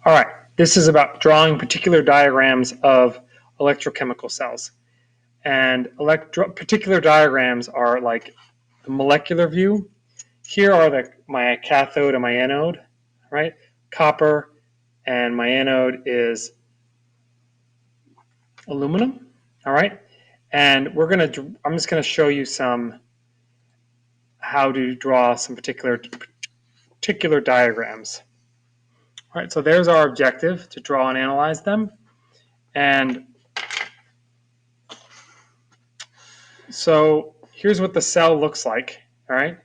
All right, this is about drawing particular diagrams of electrochemical cells. And particular diagrams are like the molecular view. Here are my cathode and my anode, right? Copper, and my anode is aluminum, all right? And I'm just gonna show you how to draw some particular diagrams. All right, so there's our objective, to draw and analyze them. And so here's what the cell looks like, all right?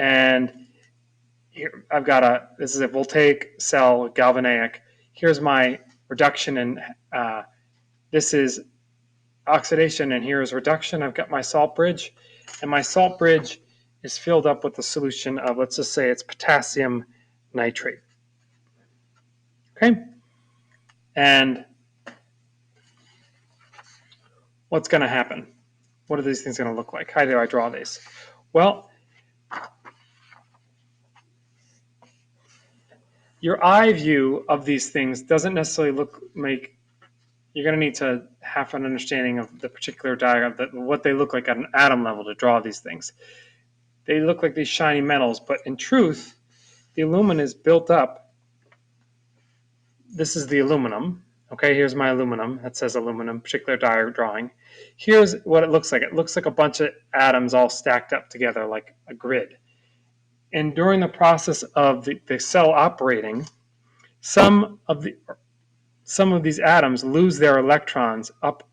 And here I've got this is a voltaic cell, galvanic. Here's my reduction, and this is oxidation, and here's reduction. I've got my salt bridge, and my salt bridge is filled up with a solution of, let's just say it's potassium nitrate. Okay? And what's going to happen? What are these things going to look like? How do I draw these? Well, your eye view of these things doesn't necessarily you're going to need to have an understanding of the particular diagram, what they look like at an atom level to draw these things. They look like these shiny metals, but in truth, the aluminum is built up. This is the aluminum. Okay, here's my aluminum. That says aluminum, particular drawing. Here's what it looks like. It looks like a bunch of atoms all stacked up together like a grid. And during the process of the cell operating, some of these atoms lose their electrons up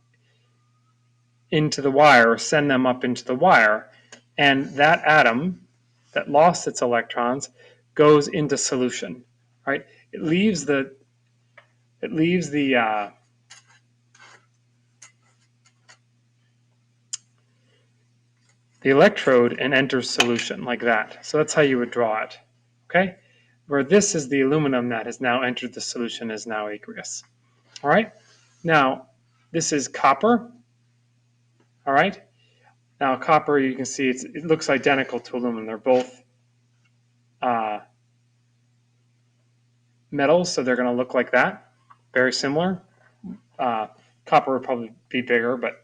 into the wire, or send them up into the wire, and that atom that lost its electrons goes into solution. Right? It leaves the electrode and enters solution like that. So that's how you would draw it. Okay? Where this is the aluminum that has now entered the solution, is now aqueous. All right? Now, this is copper. All right? Now, copper, you can see it looks identical to aluminum. They're both metals, so they're going to look like that. Very similar. Copper would probably be bigger, but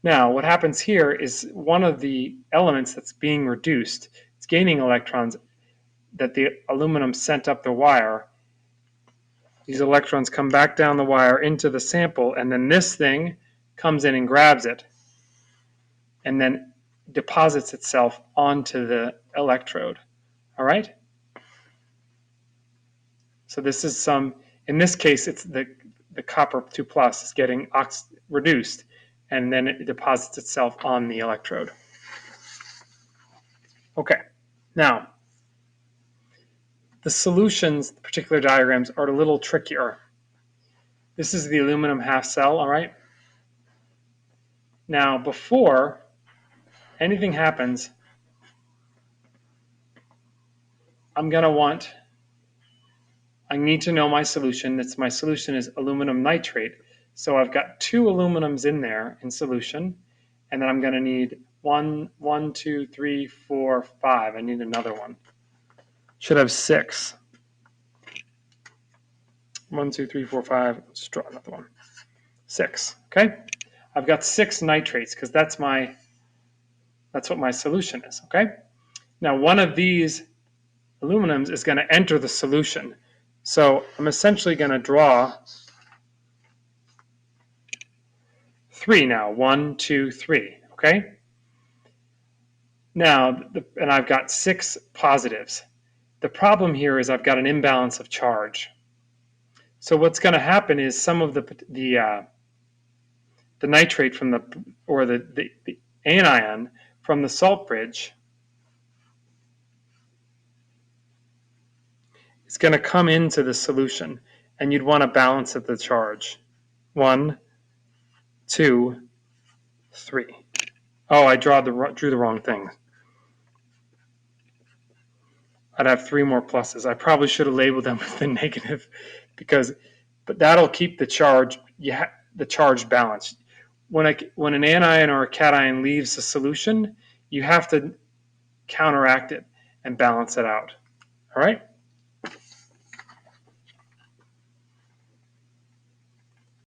now what happens here is one of the elements that's being reduced, it's gaining electrons that the aluminum sent up the wire. These electrons come back down the wire into the sample, and then this thing comes in and grabs it and then deposits itself onto the electrode. All right? So this is in this case, it's the copper 2+ is getting reduced, and then it deposits itself on the electrode. Okay, now the solutions, the particular diagrams, are a little trickier. This is the aluminum half cell, all right? Now, before anything happens, I need to know my solution. My solution is aluminum nitrate. So I've got 2 aluminums in there in solution, and then I'm going to need 1, 2, 3, 4, 5. I need another one. Should have 6. 1, 2, 3, 4, 5. Let's draw another one. 6. Okay. I've got 6 nitrates because that's what my solution is. Okay. Now one of these aluminums is going to enter the solution. So I'm essentially going to draw 3 now. 1, 2, 3. Okay. Now, and I've got 6 positives. The problem here is I've got an imbalance of charge. So what's going to happen is some of the nitrate from the anion from the salt bridge is going to come into the solution, and you'd want to balance at the charge. 1, 2, 3. Oh, I drew the wrong thing. I'd have 3 more pluses. I probably should have labeled them with the negative, but that'll keep the charge balanced. When an anion or a cation leaves the solution, you have to counteract it and balance it out. All right?